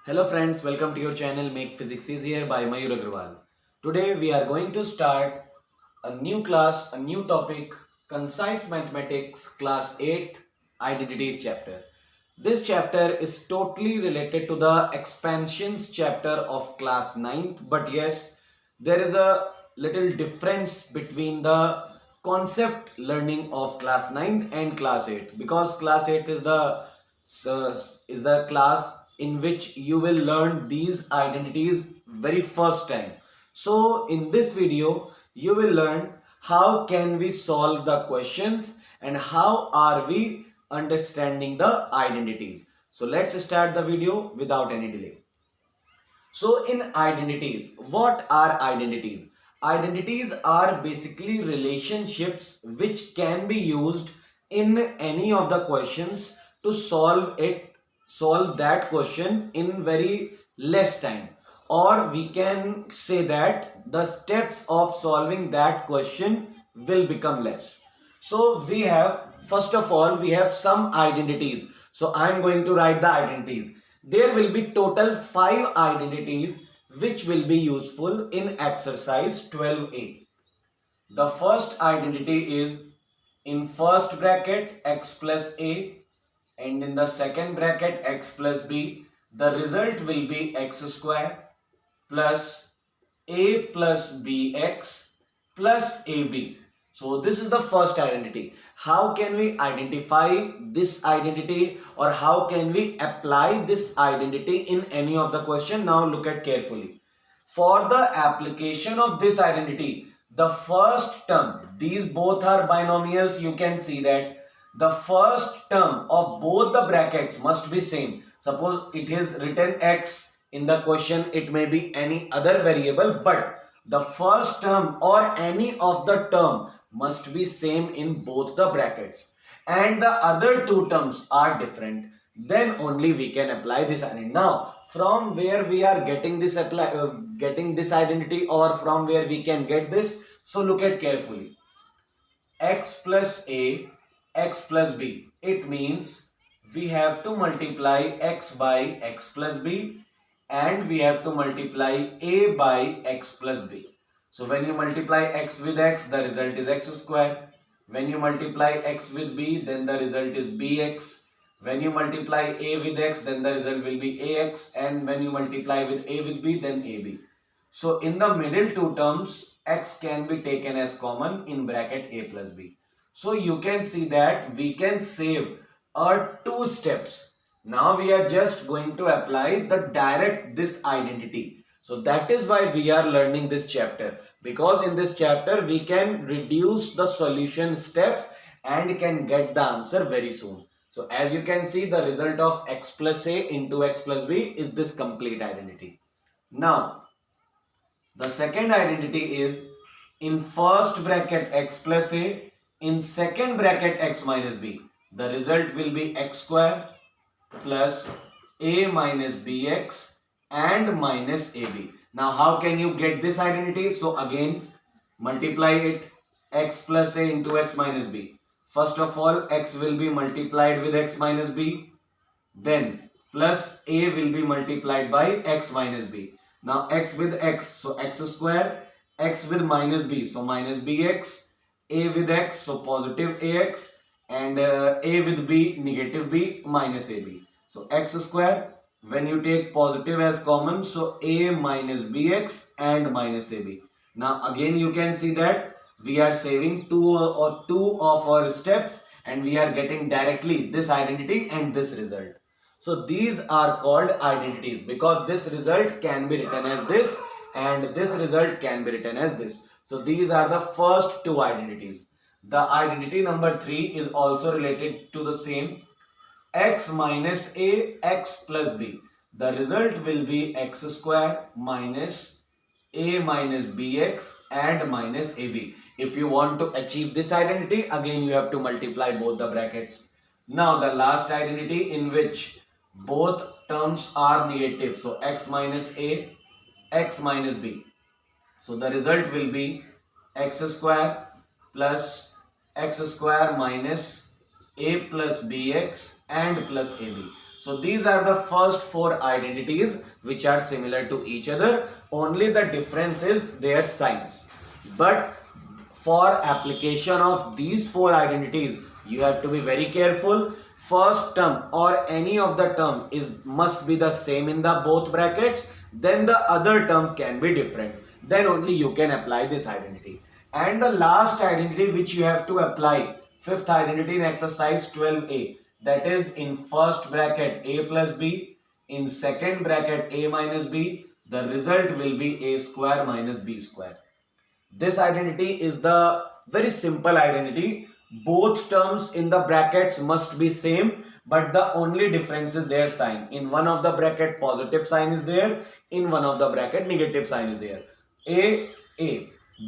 Hello friends, welcome to your channel Make Physics Easier by Mayur Agrawal. Today we are going to start a new class, a new topic, Concise Mathematics Class 8th Identities chapter. This chapter is totally related to the expansions chapter of class 9th, but yes, there is a little difference between the concept learning of class 9th and class 8th because class 8th is the class in which you will learn these identities very first time. So in this video you will learn how can we solve the questions and how are we understanding the identities. So let's start the video without any delay. So in identities, what are identities? Identities are basically relationships which can be used in any of the questions to solve that question in very less time, or we can say that the steps of solving that question will become less. So we have, first of all, we have some identities. So I am going to write the identities. There will be total 5 identities which will be useful in exercise 12a. The first identity is in first bracket x plus a and in the second bracket x plus b. The result will be x square plus a plus bx plus ab. So this is the first identity. How can we identify this identity, or how can we apply this identity in any of the question? Now look at carefully. For the application of this identity, the first term, these both are binomials, you can see that the first term of both the brackets must be same. Suppose it is written x in the question, it may be any other variable, but the first term or any of the term must be same in both the brackets, and the other two terms are different, then only we can apply this identity. Now from where we are getting this getting this identity, or from where we can get this? So look at carefully. X plus a, x plus b, it means we have to multiply x by x plus b, and we have to multiply a by x plus b. So when you multiply x with x, the result is x square. When you multiply x with b, then the result is bx. When you multiply a with x, then the result will be ax, and when you multiply with a with b, then ab. So in the middle two terms, x can be taken as common in bracket a plus b. So you can see that we can save our two steps. Now we are just going to apply the direct this identity. So that is why we are learning this chapter, because in this chapter we can reduce the solution steps and can get the answer very soon. So as you can see, the result of x plus a into x plus b is this complete identity. Now the second identity is in first bracket x plus a, in second bracket x minus b. The result will be x square plus a minus bx and minus ab. Now how can you get this identity? So again multiply it, x plus a into x minus b. First of all, x will be multiplied with x minus b, then plus a will be multiplied by x minus b. Now x with x, so x square, x with minus b, so minus bx, a with x, so positive ax, and a with b, negative b, minus ab. So x square, when you take positive as common, so a minus bx and minus ab. Now again you can see that we are saving two of our steps, and we are getting directly this identity and this result. So these are called identities because this result can be written as this and this result can be written as this. So these are the first two identities. The identity number 3 is also related to the same, x minus a, x plus b. The result will be x square minus a minus bx and minus ab. If you want to achieve this identity, again you have to multiply both the brackets. Now the last identity in which both terms are negative, so x minus a, x minus b. So the result will be x square plus x square minus a plus bx and plus ab. So these are the first four identities which are similar to each other. Only the difference is their signs. But for application of these four identities, you have to be very careful. First term or any of the term must be the same in the both brackets. Then the other term can be different. Then only you can apply this identity. And the last identity which you have to apply, fifth identity in exercise 12a, that is in first bracket a plus b, in second bracket a minus b, the result will be a square minus b square. This identity is the very simple identity. Both terms in the brackets must be same, but the only difference is their sign. In one of the bracket positive sign is there, in one of the bracket negative sign is there. A,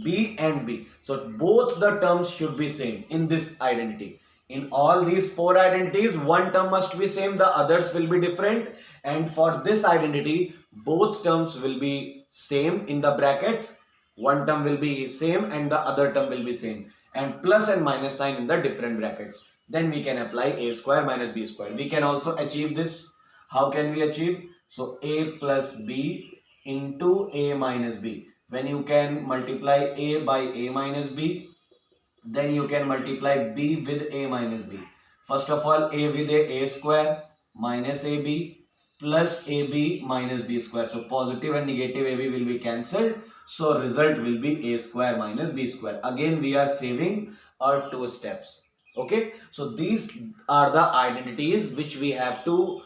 B and B. So both the terms should be same in this identity. In all these four identities, one term must be same, the others will be different. And for this identity, both terms will be same in the brackets. One term will be same and the other term will be same. And plus and minus sign in the different brackets. Then we can apply a square minus b square. We can also achieve this. How can we achieve? So a plus b into a minus b. When you can multiply a by a minus b, then you can multiply b with a minus b. First of all, a with a square minus ab plus ab minus b square. So positive and negative ab will be cancelled. So result will be a square minus b square. Again, we are saving our two steps. Okay. So these are the identities which we have to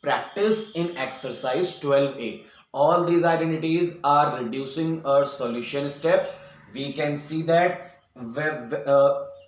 practice in exercise 12a. All these identities are reducing our solution steps. We can see that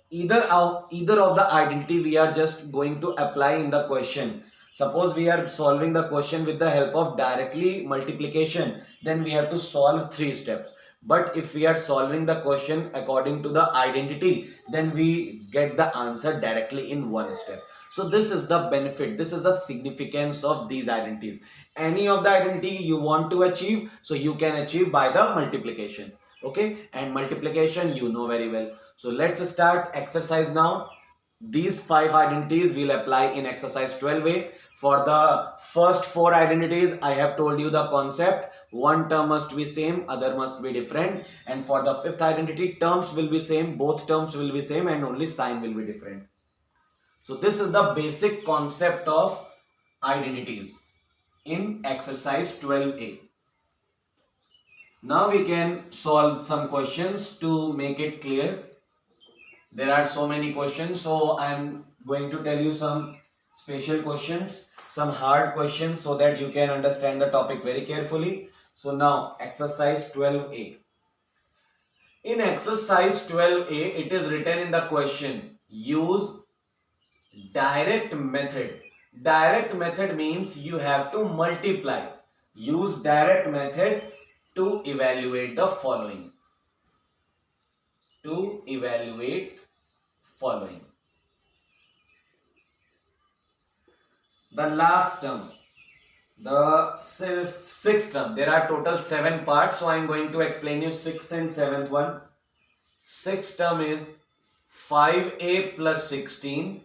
either of the identity we are just going to apply in the question. Suppose we are solving the question with the help of directly multiplication, then we have to solve three steps. But if we are solving the question according to the identity, then we get the answer directly in one step. So this is the benefit, this is the significance of these identities. Any of the identity you want to achieve, so you can achieve by the multiplication. Okay, and multiplication you know very well. So let's start exercise now. These five identities will apply in exercise 12a. For the first four identities, I have told you the concept. One term must be same, other must be different. And for the fifth identity, terms will be same, both terms will be same, and only sign will be different. So this is the basic concept of identities in exercise 12a. Now we can solve some questions to make it clear. There are so many questions, so I am going to tell you some special questions, some hard questions, so that you can understand the topic very carefully. So now exercise 12a. In exercise 12a, it is written in the question, use direct method. Direct method means you have to multiply. Use direct method to evaluate the following. To evaluate following. The last term, the sixth term. There are total 7 parts, so I am going to explain you 6th and 7th one. Sixth term is 5a plus 16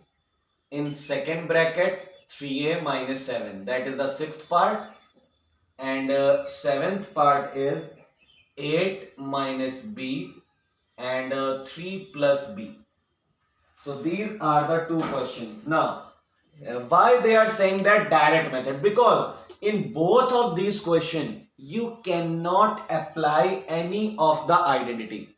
in second bracket 3a minus 7. That is the 6th part. And 7th part is 8 minus b and 3 plus b. So these are the two questions. Now, why they are saying that direct method? Because in both of these questions, you cannot apply any of the identity.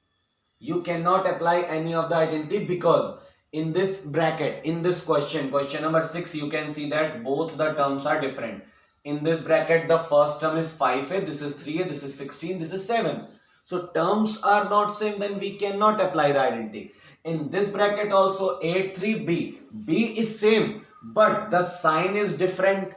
You cannot apply any of the identity because in this bracket, in this question number 6, you can see that both the terms are different. In this bracket, the first term is 5a, this is 3a, this is 16, this is 7. So terms are not same, then we cannot apply the identity. In this bracket also 8, 3b. B is same, but the sign is different.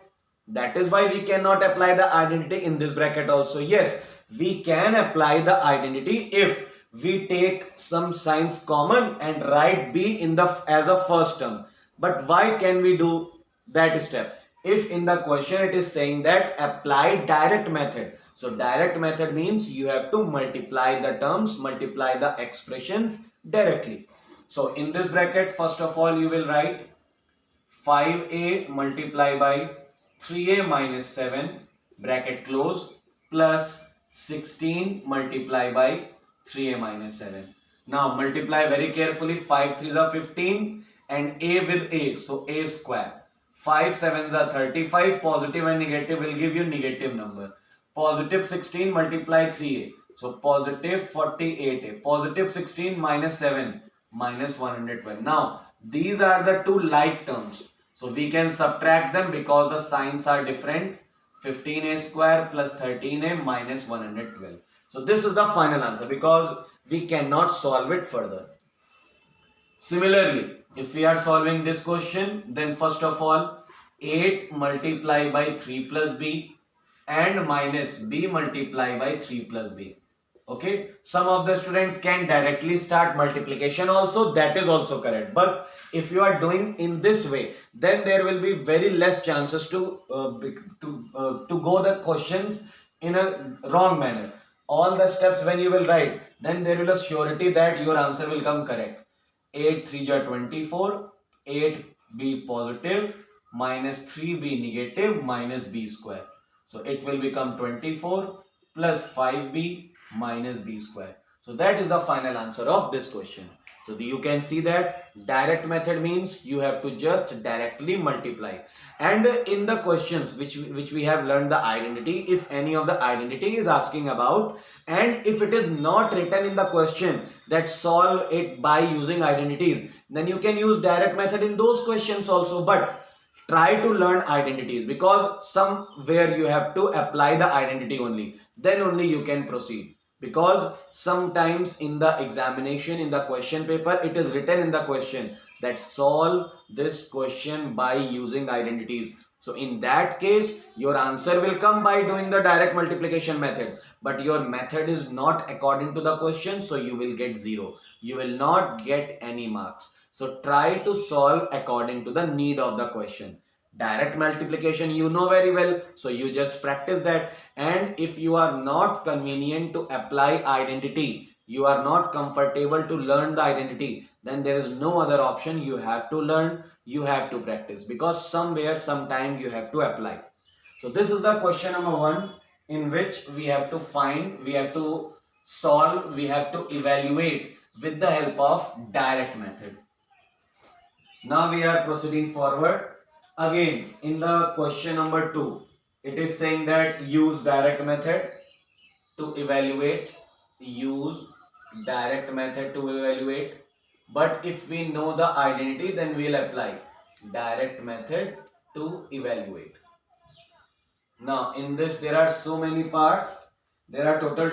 That is why we cannot apply the identity in this bracket also. Yes, we can apply the identity if we take some signs common and write b in the as a first term. But why can we do that step? If in the question it is saying that apply direct method. So direct method means you have to multiply the terms, multiply the expressions directly. So in this bracket, first of all, you will write 5a multiply by 3a minus 7 bracket close plus 16 multiply by 3a minus 7. Now multiply very carefully. 5 3s are 15 and a with a, so a square. 5 7s are 35. Positive and negative will give you negative number. Positive 16 multiply 3a, so positive 48a. Positive 16 minus 7 minus 112. Now these are the two like terms, so we can subtract them because the signs are different. 15a square plus 13a minus 112. So this is the final answer because we cannot solve it further. Similarly, if we are solving this question, then first of all 8 multiply by 3 plus b and minus b multiply by 3 plus b. Okay, some of the students can directly start multiplication also, that is also correct, but if you are doing in this way, then there will be very less chances to go the questions in a wrong manner. All the steps when you will write, then there will a surety that your answer will come correct. 8 3 are 24, 8b positive minus 3b negative minus b square, so it will become 24 plus 5b minus b square. So that is the final answer of this question. So you can see that direct method means you have to just directly multiply. And in the questions which we have learned the identity, if any of the identity is asking about, and if it is not written in the question that solve it by using identities, then you can use direct method in those questions also. But try to learn identities, because somewhere you have to apply the identity only, then only you can proceed. Because sometimes in the examination, in the question paper, it is written in the question that solve this question by using identities. So in that case, your answer will come by doing the direct multiplication method, but your method is not according to the question, so you will get 0. You will not get any marks. So try to solve according to the need of the question. Direct multiplication you know very well, so you just practice that. And if you are not convenient to apply identity, you are not comfortable to learn the identity, then there is no other option. You have to learn, you have to practice, because somewhere sometime you have to apply. So this is the question number 1, in which we have to find, we have to solve, we have to evaluate with the help of direct method. Now we are proceeding forward. Again, in the question number 2, it is saying that use direct method to evaluate. Use direct method to evaluate. But if we know the identity, then we will apply direct method to evaluate. Now in this there are so many parts. There are total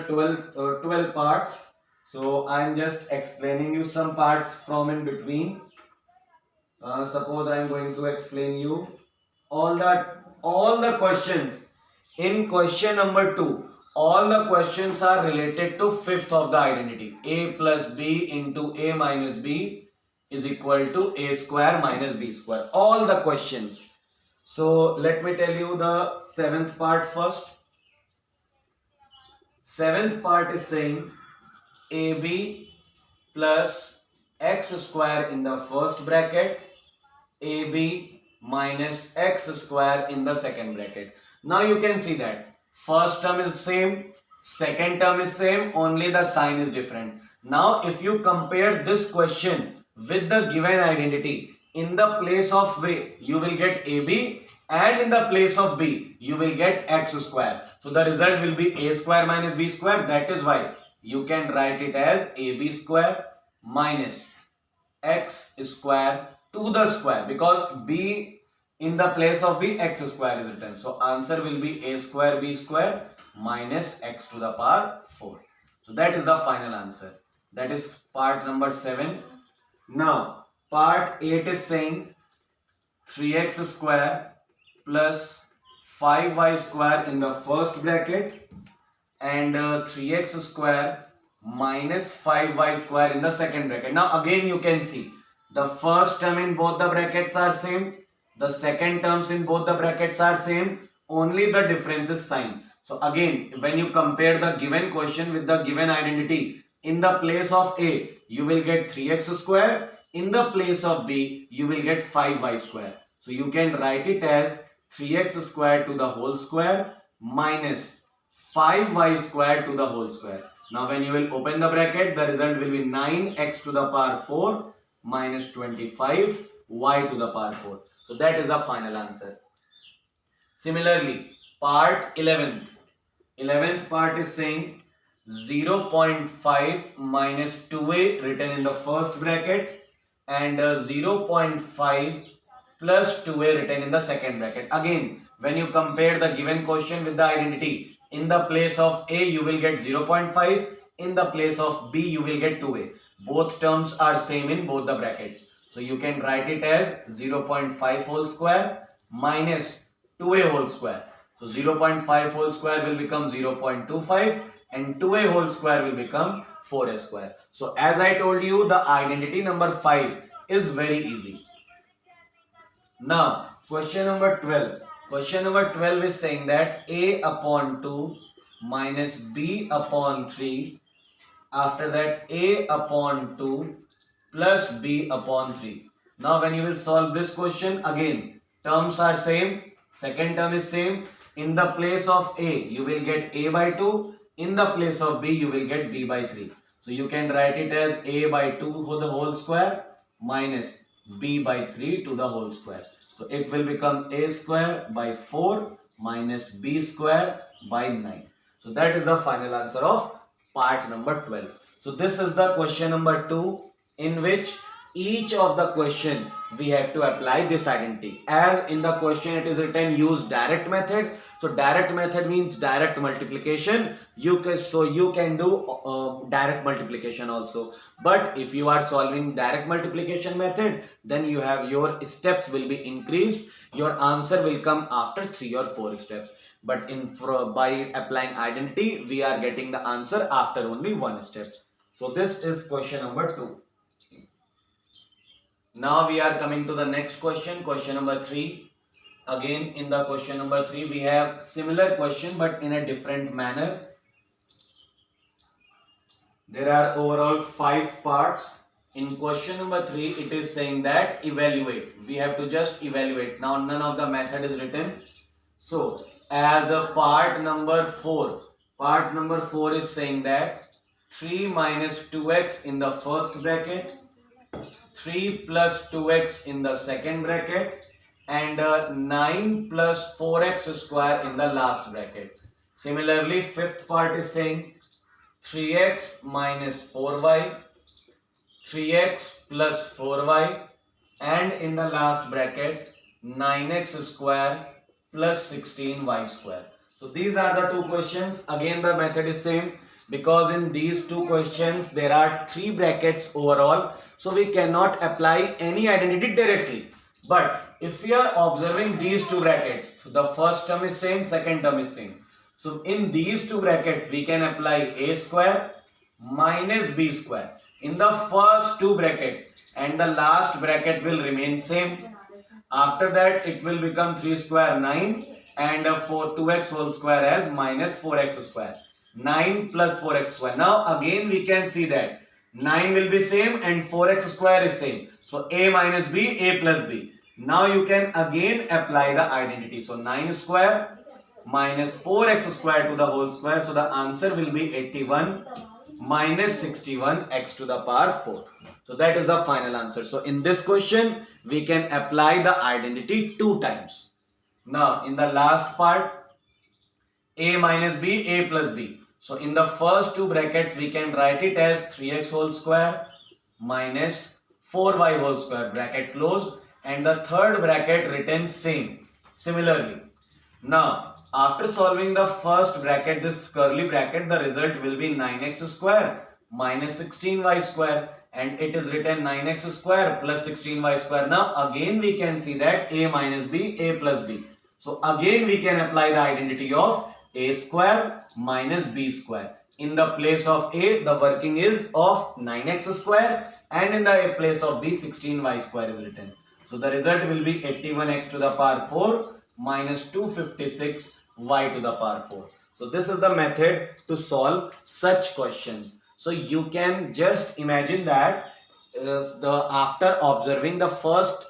12 parts. So I am just explaining you some parts from in between. Suppose I am going to explain you all the questions in question number 2. All the questions are related to fifth of the identity. A plus b into a minus b is equal to a square minus b square. All the questions. So let me tell you the seventh part first. Seventh part is saying ab plus x square in the first bracket, ab minus x square in the second bracket. Now you can see that first term is same, second term is same, only the sign is different. Now if you compare this question with the given identity, in the place of a you will get ab, and in the place of b you will get x square. So the result will be a square minus b square. That is why you can write it as ab square minus x square to the square, because b in the place of b, x square is written. So answer will be a square b square minus x to the power 4. So that is the final answer. That is part number 7. Now part 8 is saying 3x square plus 5y square in the first bracket and 3x square minus 5y square in the second bracket. Now again you can see the first term in both the brackets are same, the second terms in both the brackets are same, only the difference is sign. So again, when you compare the given question with the given identity, in the place of a you will get 3x square, in the place of b you will get 5y square. So you can write it as 3x square to the whole square minus 5y square to the whole square. Now when you will open the bracket, the result will be 9x to the power 4 minus 25y to the power 4. So that is the final answer. Similarly, part 11th part is saying 0.5 minus 2a written in the first bracket and 0.5 plus 2a written in the second bracket. Again, when you compare the given question with the identity, in the place of a you will get 0.5, in the place of b you will get 2a. Both terms are same in both the brackets. So you can write it as 0.5 whole square minus 2a whole square. So 0.5 whole square will become 0.25 and 2a whole square will become 4a square. So as I told you, the identity number 5 is very easy. Now question number 12. Question number 12 is saying that a upon 2 minus b upon 3. After that a upon 2 plus b upon 3. Now when you will solve this question, again terms are same. Second term is same. In the place of a you will get a by 2. In the place of b you will get b by 3. So you can write it as a by 2 to the whole square minus b by 3 to the whole square. So it will become a square by 4 minus b square by 9. So that is the final answer of part number 12. So this is the question number 2, in which each of the question we have to apply this identity. As in the question it is written use direct method. So direct method means direct multiplication. You can do direct multiplication also. But if you are solving direct multiplication method, then you have your steps will be increased. Your answer will come after 3 or 4 steps. But by applying identity, we are getting the answer after only 1 step. So this is question number 2. Now we are coming to the next question, question number 3. Again, in the question number 3, we have similar question but in a different manner. There are overall 5 parts. In question number 3, it is saying that evaluate. We have to just evaluate. Now none of the method is written. So as a part number 4 is saying that 3 minus 2x in the first bracket, 3 plus 2x in the second bracket, and 9 plus 4x square in the last bracket. Similarly, fifth part is saying 3x minus 4y, 3x plus 4y, and in the last bracket 9x square plus 16y square. So these are the 2 questions. Again the method is same, because in these 2 questions there are 3 brackets overall, so we cannot apply any identity directly. But if we are observing these 2 brackets, the first term is same, second term is same. So in these 2 brackets we can apply a square minus b square in the first 2 brackets, and the last bracket will remain same. After that it will become 3 square 9 and 2x whole square as minus 4x square. 9 plus 4x square. Now again we can see that 9 will be same and 4x square is same. So a minus b, a plus b. Now you can again apply the identity. So 9 square minus 4x square to the whole square. So the answer will be 81 minus 61x to the power 4. So that is the final answer. So in this question we can apply the identity 2 times. Now in the last part, a minus b, a plus b. So in the first 2 brackets we can write it as 3x whole square minus 4y whole square, bracket close, and the third bracket written same. Similarly, now after solving the first bracket, this curly bracket, the result will be 9x square minus 16y square, and it is written 9x square plus 16y square. Now again we can see that a minus b, a plus b. So again we can apply the identity of a square minus b square. In the place of a, the working is of 9x square, and in the place of b, 16y square is written. So the result will be 81x to the power 4 minus 256y to the power 4. So this is the method to solve such questions. So you can just imagine that after observing the first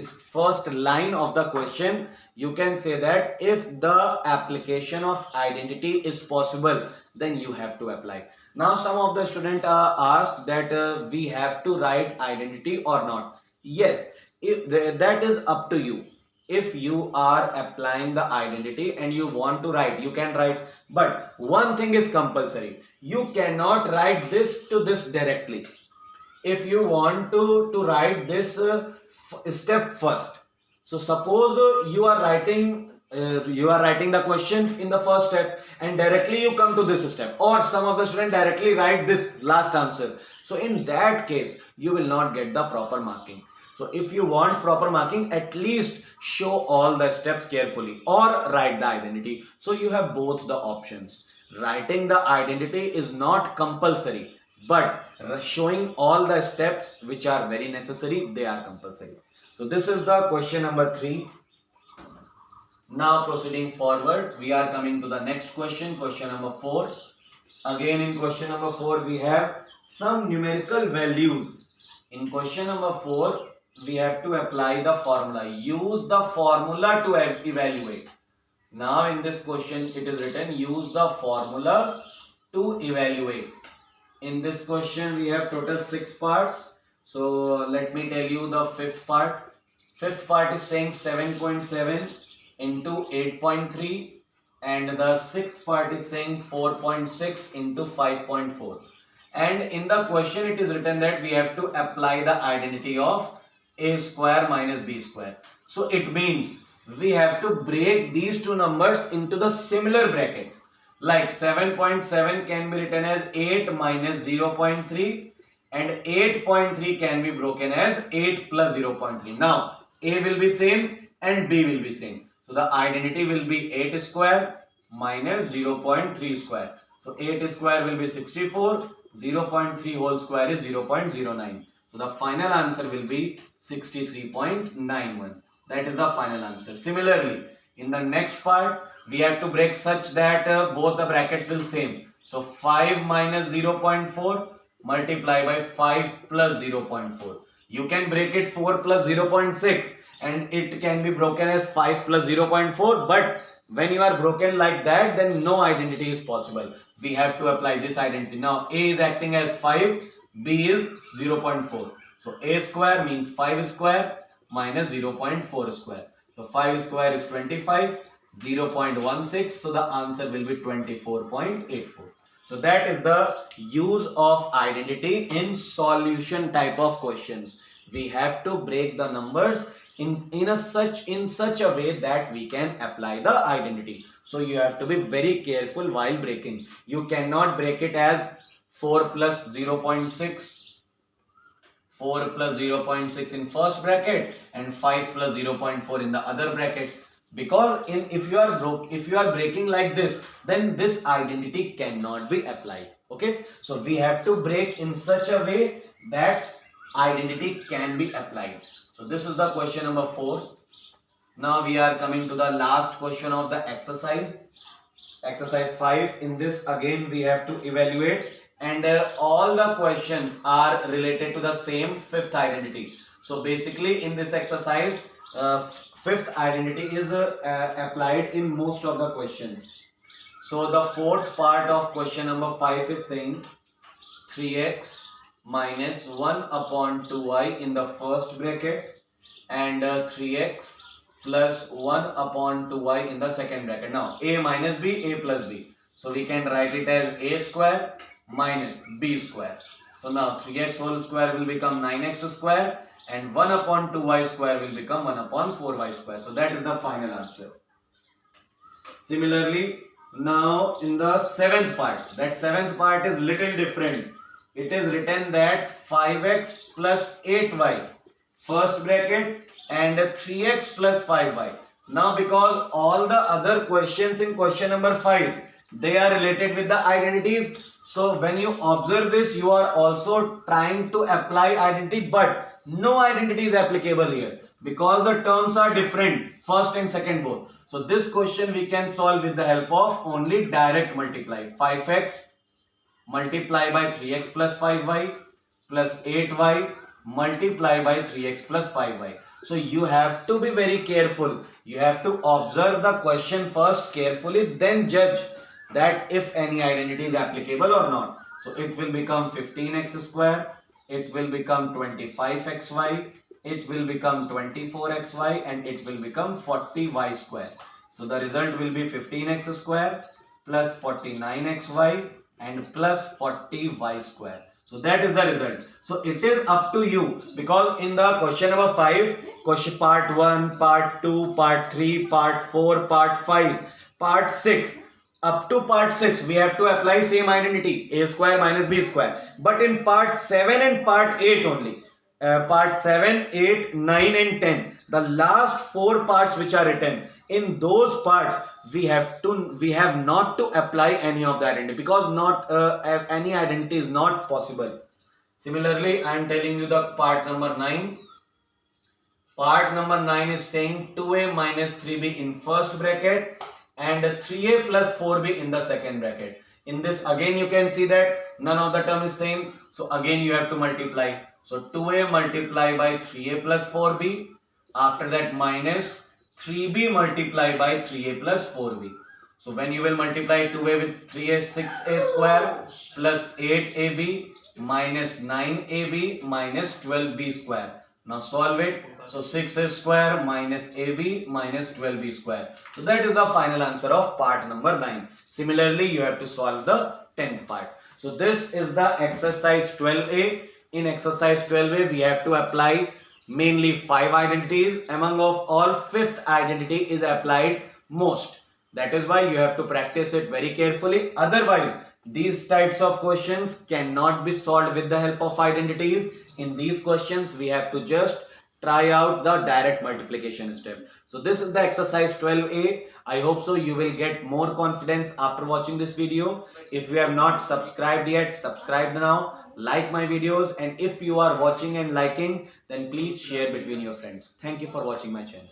first line of the question, you can say that if the application of identity is possible, then you have to apply. Now some of the students are asked that we have to write identity or not. Yes, if that is up to you. If you are applying the identity and you want to write, you can write, but one thing is compulsory: you cannot write this to this directly. If you want to write this step first, so suppose you are writing the question in the first step and directly you come to this step, or some of the students directly write this last answer, so in that case you will not get the proper marking. So if you want proper marking, at least show all the steps carefully or write the identity. So you have both the options. Writing the identity is not compulsory, but showing all the steps which are very necessary, they are compulsory. So this is the question number 3. Now proceeding forward, we are coming to the next question, question number 4. Again in question number 4 we have some numerical values. In question number 4 we have to apply the formula. Use the formula to evaluate. Now in this question it is written use the formula to evaluate. In this question we have total 6 parts. So let me tell you the fifth part. Fifth part is saying 7.7 into 8.3, and the sixth part is saying 4.6 into 5.4. And in the question it is written that we have to apply the identity of a square minus b square. So it means we have to break these two numbers into the similar brackets. Like 7.7 can be written as 8 minus 0.3, and 8.3 can be broken as 8 plus 0.3. Now a will be same and b will be same. So the identity will be 8 square minus 0.3 square. So 8 square will be 64, 0.3 whole square is 0.09. So the final answer will be 63.91. That is the final answer. Similarly, in the next part, we have to break such that both the brackets will same. So 5 minus 0.4 multiply by 5 plus 0.4. You can break it 4 plus 0.6 and it can be broken as 5 plus 0.4. But when you are broken like that, then no identity is possible. We have to apply this identity. Now a is acting as 5, b is 0.4. So a square means 5 square minus 0.4 square. So 5 square is 25, 0.16. So the answer will be 24.84. So that is the use of identity in solution type of questions. We have to break the numbers in such a way that we can apply the identity. So you have to be very careful while breaking. You cannot break it as 4 plus 0.6, 4 plus 0.6 in first bracket and 5 plus 0.4 in the other bracket, because if you are breaking like this, then this identity cannot be applied. Okay, so we have to break in such a way that identity can be applied. So this is the question number 4. Now we are coming to the last question of the exercise 5. In this again we have to evaluate, and all the questions are related to the same fifth identity. So basically in this exercise, fifth identity is applied in most of the questions. So the fourth part of question number 5 is saying 3x minus 1 upon 2y in the first bracket and 3x plus 1 upon 2y in the second bracket. Now a minus b, a plus b. So we can write it as a square minus b square. So now 3x whole square will become 9x square and 1 upon 2y square will become 1 upon 4y square. So that is the final answer. Similarly, now in the seventh part, that seventh part is little different. It is written that 5x plus 8y first bracket and 3x plus 5y. Now because all the other questions in question number 5, they are related with the identities. So when you observe this, you are also trying to apply identity, but no identity is applicable here because the terms are different, first and second both. So this question we can solve with the help of only direct multiply. 5x multiply by 3x plus 5y plus 8y multiply by 3x plus 5y. So you have to be very careful. You have to observe the question first carefully, then judge that if any identity is applicable or not. So it will become 15x square, it will become 25xy, it will become 24xy, and it will become 40y square. So the result will be 15x square plus 49xy and plus 40y square. So that is the result. So it is up to you, because in the question number 5, question part 1, part 2, part 3, part 4, part 5, part 6, up to part 6 we have to apply same identity, a square minus b square. But in part 7 and part 8 only, part 7, 8, 9 and 10, the last 4 parts which are written, in those parts we have not to apply any of the identity, because not any identity is not possible. Similarly, I am telling you the part number 9. Part number 9 is saying 2a minus 3b in first bracket and 3a plus 4b in the second bracket. In this again you can see that none of the term is same. So again you have to multiply. So 2a multiply by 3a plus 4b. After that minus 3b multiply by 3a plus 4b. So when you will multiply 2a with 3a, 6a square plus 8ab minus 9ab minus 12b square. Now solve it. So 6a square minus ab minus 12b square. So that is the final answer of part number 9. Similarly, you have to solve the 10th part. So this is the exercise 12a. In exercise 12a, we have to apply mainly 5 identities. Among of all, 5th identity is applied most. That is why you have to practice it very carefully. Otherwise, these types of questions cannot be solved with the help of identities. In these questions, we have to just try out the direct multiplication step. So this is the exercise 12a. I hope so you will get more confidence after watching this video. If you have not subscribed yet, subscribe now. Like my videos, and if you are watching and liking, then please share between your friends. Thank you for watching my channel.